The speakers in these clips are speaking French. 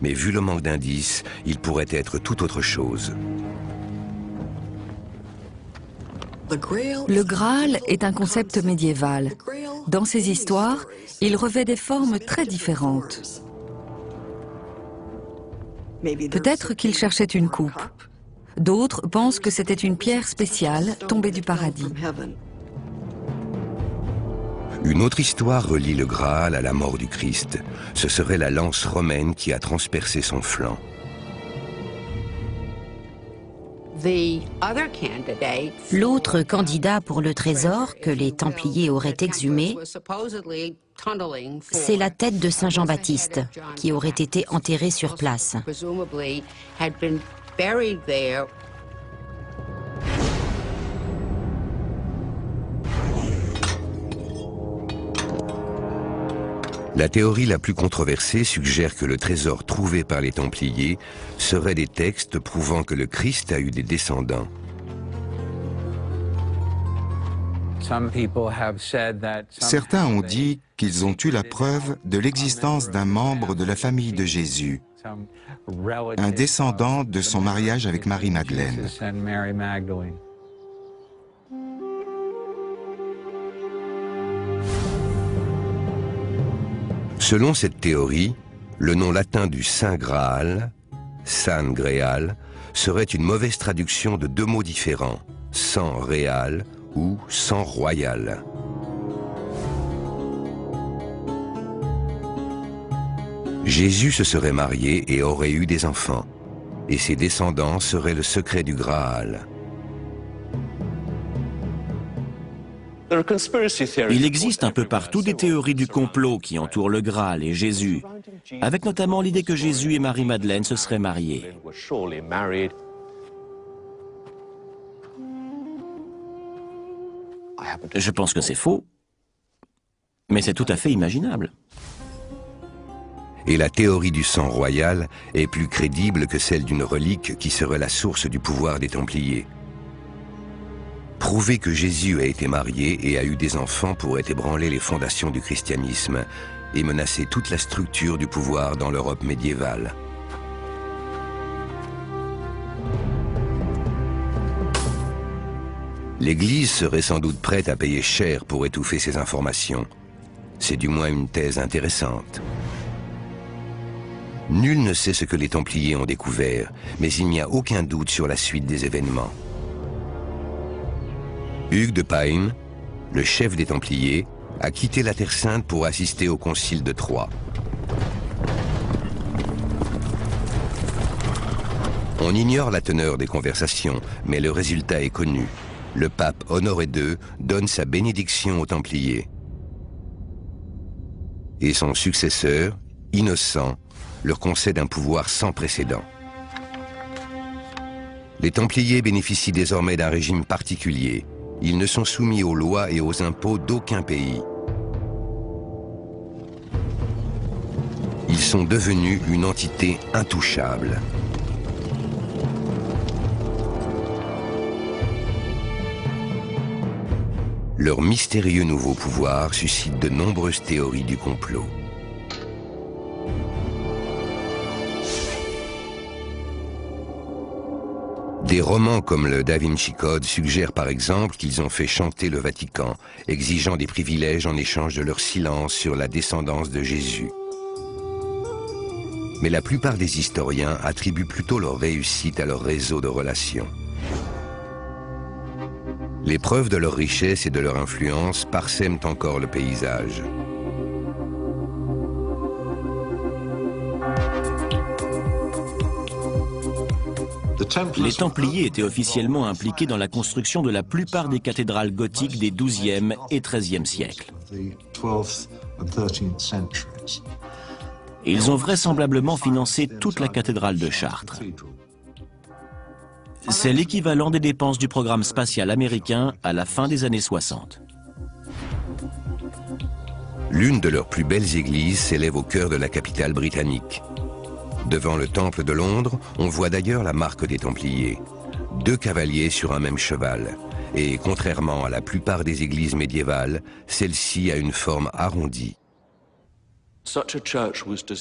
Mais vu le manque d'indices, il pourrait être tout autre chose. Le Graal est un concept médiéval. Dans ces histoires, il revêt des formes très différentes. Peut-être qu'il cherchait une coupe. D'autres pensent que c'était une pierre spéciale tombée du paradis. Une autre histoire relie le Graal à la mort du Christ. Ce serait la lance romaine qui a transpercé son flanc. L'autre candidat pour le trésor que les Templiers auraient exhumé, c'est la tête de Saint Jean-Baptiste, qui aurait été enterrée sur place. La théorie la plus controversée suggère que le trésor trouvé par les Templiers serait des textes prouvant que le Christ a eu des descendants. Certains ont dit qu'ils ont eu la preuve de l'existence d'un membre de la famille de Jésus, un descendant de son mariage avec Marie-Madeleine. Selon cette théorie, le nom latin du Saint Graal, San Greal, serait une mauvaise traduction de deux mots différents, sang réal ou sang royal. Jésus se serait marié et aurait eu des enfants, et ses descendants seraient le secret du Graal. Il existe un peu partout des théories du complot qui entourent le Graal et Jésus, avec notamment l'idée que Jésus et Marie-Madeleine se seraient mariés. Je pense que c'est faux, mais c'est tout à fait imaginable. Et la théorie du sang royal est plus crédible que celle d'une relique qui serait la source du pouvoir des Templiers. Prouver que Jésus a été marié et a eu des enfants pourrait ébranler les fondations du christianisme et menacer toute la structure du pouvoir dans l'Europe médiévale. L'Église serait sans doute prête à payer cher pour étouffer ces informations. C'est du moins une thèse intéressante. Nul ne sait ce que les Templiers ont découvert, mais il n'y a aucun doute sur la suite des événements. Hugues de Payne, le chef des Templiers, a quitté la Terre Sainte pour assister au Concile de Troyes. On ignore la teneur des conversations, mais le résultat est connu. Le pape Honoré II donne sa bénédiction aux Templiers. Et son successeur, Innocent, leur concède un pouvoir sans précédent. Les Templiers bénéficient désormais d'un régime particulier. Ils ne sont soumis aux lois et aux impôts d'aucun pays. Ils sont devenus une entité intouchable. Leur mystérieux nouveau pouvoir suscite de nombreuses théories du complot. Des romans comme le Da Vinci Code suggèrent par exemple qu'ils ont fait chanter le Vatican, exigeant des privilèges en échange de leur silence sur la descendance de Jésus. Mais la plupart des historiens attribuent plutôt leur réussite à leur réseau de relations. Les preuves de leur richesse et de leur influence parsèment encore le paysage. Les Templiers étaient officiellement impliqués dans la construction de la plupart des cathédrales gothiques des XIIe et XIIIe siècles. Ils ont vraisemblablement financé toute la cathédrale de Chartres. C'est l'équivalent des dépenses du programme spatial américain à la fin des années 60. L'une de leurs plus belles églises s'élève au cœur de la capitale britannique. Devant le Temple de Londres, on voit d'ailleurs la marque des Templiers. 2 cavaliers sur un même cheval. Et contrairement à la plupart des églises médiévales, celle-ci a une forme arrondie.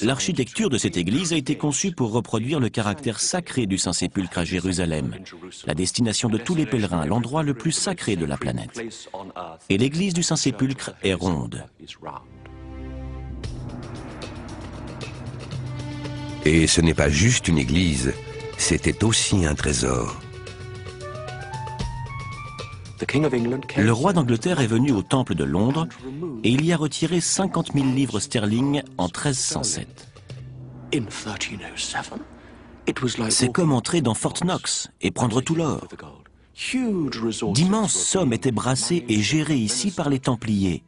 L'architecture de cette église a été conçue pour reproduire le caractère sacré du Saint-Sépulcre à Jérusalem, la destination de tous les pèlerins, l'endroit le plus sacré de la planète. Et l'église du Saint-Sépulcre est ronde. Et ce n'est pas juste une église, c'était aussi un trésor. Le roi d'Angleterre est venu au Temple de Londres et il y a retiré 50 000 livres sterling en 1307. C'est comme entrer dans Fort Knox et prendre tout l'or. D'immenses sommes étaient brassées et gérées ici par les Templiers,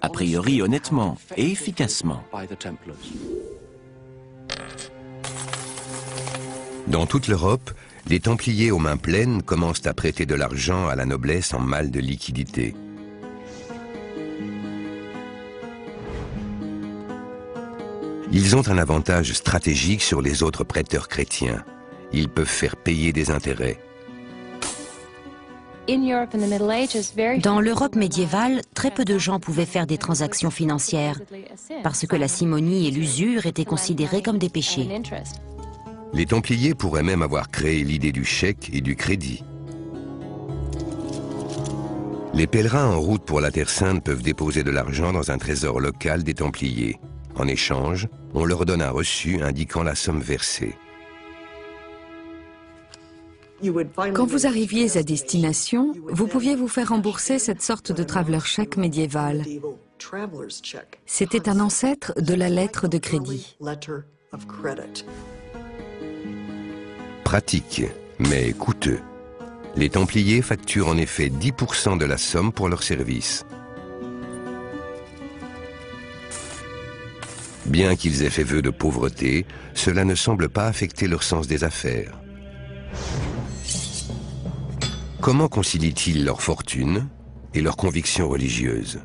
a priori honnêtement et efficacement. Dans toute l'Europe, les Templiers aux mains pleines commencent à prêter de l'argent à la noblesse en mal de liquidité. Ils ont un avantage stratégique sur les autres prêteurs chrétiens. Ils peuvent faire payer des intérêts. Dans l'Europe médiévale, très peu de gens pouvaient faire des transactions financières, parce que la simonie et l'usure étaient considérées comme des péchés. Les Templiers pourraient même avoir créé l'idée du chèque et du crédit. Les pèlerins en route pour la Terre Sainte peuvent déposer de l'argent dans un trésor local des Templiers. En échange, on leur donne un reçu indiquant la somme versée. Quand vous arriviez à destination, vous pouviez vous faire rembourser cette sorte de traveler check médiéval. C'était un ancêtre de la lettre de crédit. Pratique, mais coûteux. Les Templiers facturent en effet 10% de la somme pour leur service. Bien qu'ils aient fait vœu de pauvreté, cela ne semble pas affecter leur sens des affaires. Comment concilient-ils leur fortune et leurs convictions religieuses?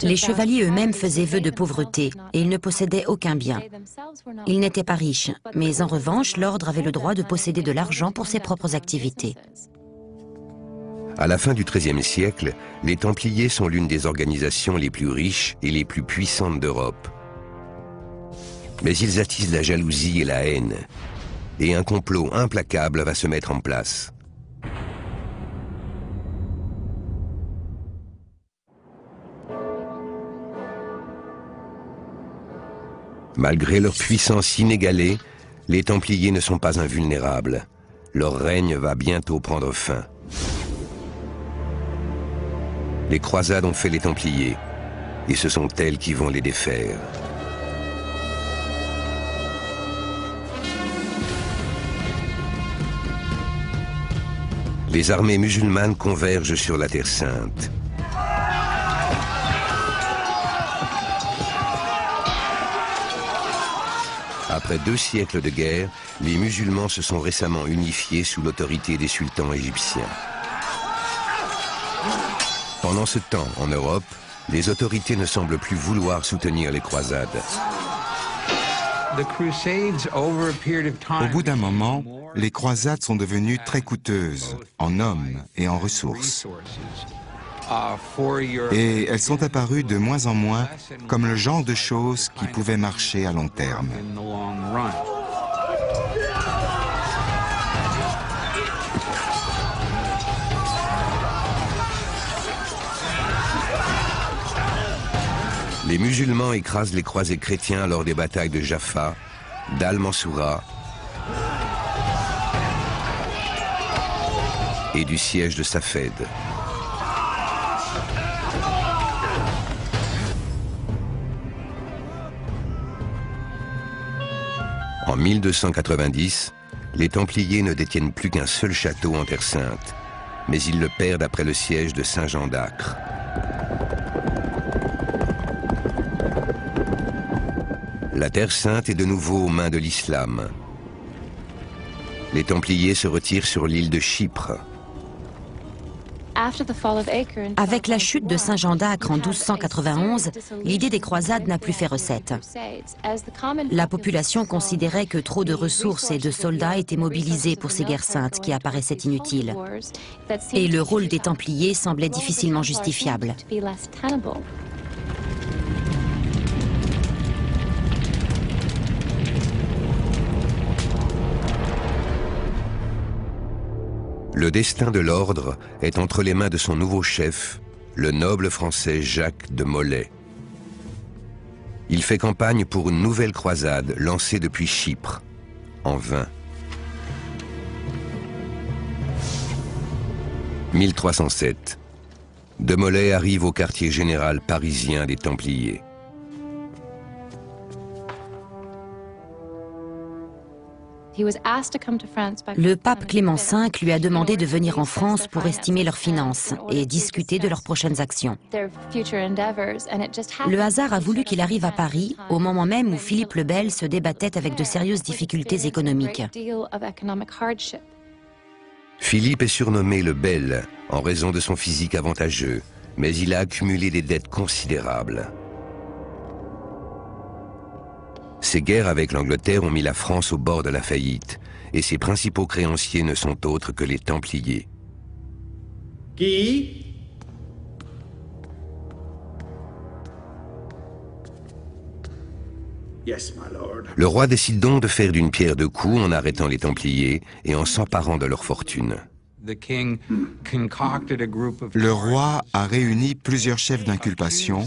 Les chevaliers eux-mêmes faisaient vœu de pauvreté et ils ne possédaient aucun bien. Ils n'étaient pas riches, mais en revanche, l'ordre avait le droit de posséder de l'argent pour ses propres activités. À la fin du XIIIe siècle, les Templiers sont l'une des organisations les plus riches et les plus puissantes d'Europe. Mais ils attisent la jalousie et la haine, et un complot implacable va se mettre en place. Malgré leur puissance inégalée, les Templiers ne sont pas invulnérables. Leur règne va bientôt prendre fin. Les croisades ont fait les Templiers, et ce sont elles qui vont les défaire. Les armées musulmanes convergent sur la Terre Sainte. Après 2 siècles de guerre, les musulmans se sont récemment unifiés sous l'autorité des sultans égyptiens. Pendant ce temps, en Europe, les autorités ne semblent plus vouloir soutenir les croisades. Au bout d'un moment, les croisades sont devenues très coûteuses, en hommes et en ressources. Et elles sont apparues de moins en moins comme le genre de choses qui pouvaient marcher à long terme. Les musulmans écrasent les croisés chrétiens lors des batailles de Jaffa, d'Al-Mansoura et du siège de Safed. En 1290, les Templiers ne détiennent plus qu'un seul château en Terre Sainte, mais ils le perdent après le siège de Saint-Jean d'Acre. La Terre Sainte est de nouveau aux mains de l'islam. Les Templiers se retirent sur l'île de Chypre. Avec la chute de Saint-Jean d'Acre en 1291, l'idée des croisades n'a plus fait recette. La population considérait que trop de ressources et de soldats étaient mobilisés pour ces guerres saintes qui apparaissaient inutiles. Et le rôle des Templiers semblait difficilement justifiable. Le destin de l'ordre est entre les mains de son nouveau chef, le noble français Jacques de Molay. Il fait campagne pour une nouvelle croisade lancée depuis Chypre, en vain. 1307. De Molay arrive au quartier général parisien des Templiers. Le pape Clément V lui a demandé de venir en France pour estimer leurs finances et discuter de leurs prochaines actions. Le hasard a voulu qu'il arrive à Paris au moment même où Philippe le Bel se débattait avec de sérieuses difficultés économiques. Philippe est surnommé le Bel en raison de son physique avantageux, mais il a accumulé des dettes considérables. Ces guerres avec l'Angleterre ont mis la France au bord de la faillite, et ses principaux créanciers ne sont autres que les Templiers. Qui? Yes, my lord. Le roi décide donc de faire d'une pierre deux coups en arrêtant les Templiers et en s'emparant de leur fortune. Le roi a réuni plusieurs chefs d'inculpation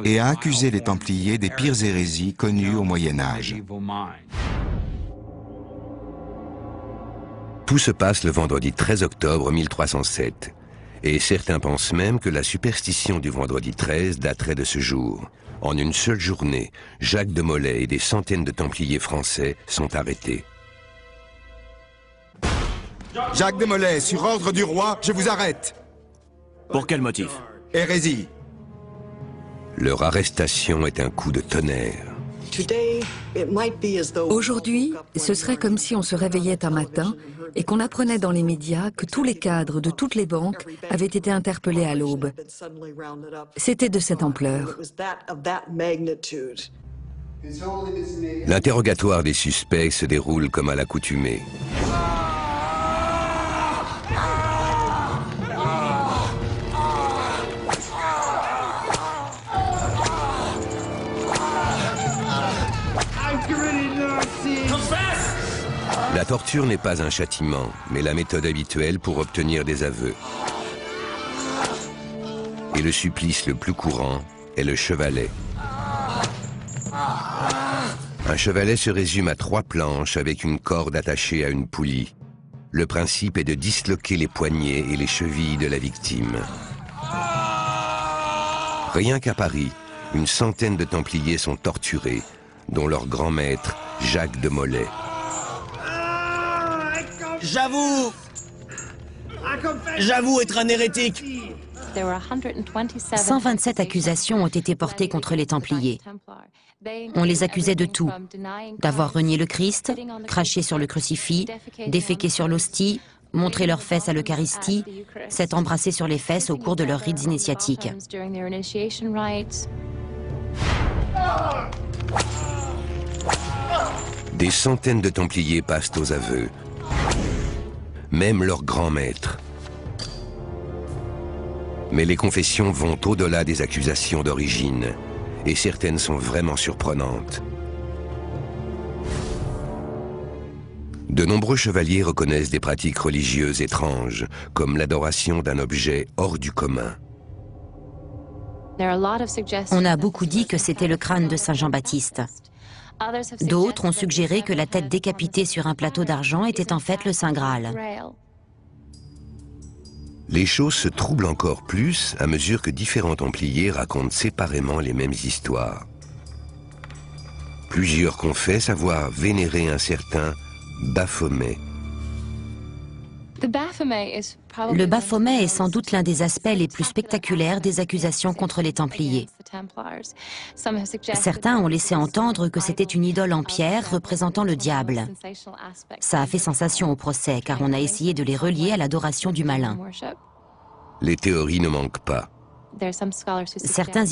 et a accusé les Templiers des pires hérésies connues au Moyen-Âge. Tout se passe le vendredi 13 octobre 1307, et certains pensent même que la superstition du vendredi 13 daterait de ce jour. En une seule journée, Jacques de Molay et des centaines de Templiers français sont arrêtés. Jacques de Molay, sur ordre du roi, je vous arrête. Pour quel motif? Hérésie. Leur arrestation est un coup de tonnerre. Aujourd'hui, ce serait comme si on se réveillait un matin et qu'on apprenait dans les médias que tous les cadres de toutes les banques avaient été interpellés à l'aube. C'était de cette ampleur. L'interrogatoire des suspects se déroule comme à l'accoutumée. La torture n'est pas un châtiment, mais la méthode habituelle pour obtenir des aveux. Et le supplice le plus courant est le chevalet. Un chevalet se résume à 3 planches avec une corde attachée à une poulie. Le principe est de disloquer les poignets et les chevilles de la victime. Rien qu'à Paris, une centaine de Templiers sont torturés, dont leur grand maître, Jacques de Molay. J'avoue être un hérétique. 127 accusations ont été portées contre les Templiers. On les accusait de tout, d'avoir renié le Christ, craché sur le crucifix, déféqué sur l'hostie, montré leurs fesses à l'Eucharistie, s'être embrassés sur les fesses au cours de leurs rites initiatiques. Des centaines de Templiers passent aux aveux. Même leur grand maître. Mais les confessions vont au-delà des accusations d'origine, et certaines sont vraiment surprenantes. De nombreux chevaliers reconnaissent des pratiques religieuses étranges, comme l'adoration d'un objet hors du commun. On a beaucoup dit que c'était le crâne de Saint Jean-Baptiste. D'autres ont suggéré que la tête décapitée sur un plateau d'argent était en fait le Saint Graal. Les choses se troublent encore plus à mesure que différents Templiers racontent séparément les mêmes histoires. Plusieurs confessent avoir vénéré un certain Baphomet. Le Baphomet est sans doute l'un des aspects les plus spectaculaires des accusations contre les Templiers. Certains ont laissé entendre que c'était une idole en pierre représentant le diable. Ça a fait sensation au procès car on a essayé de les relier à l'adoration du malin. Les théories ne manquent pas. Certains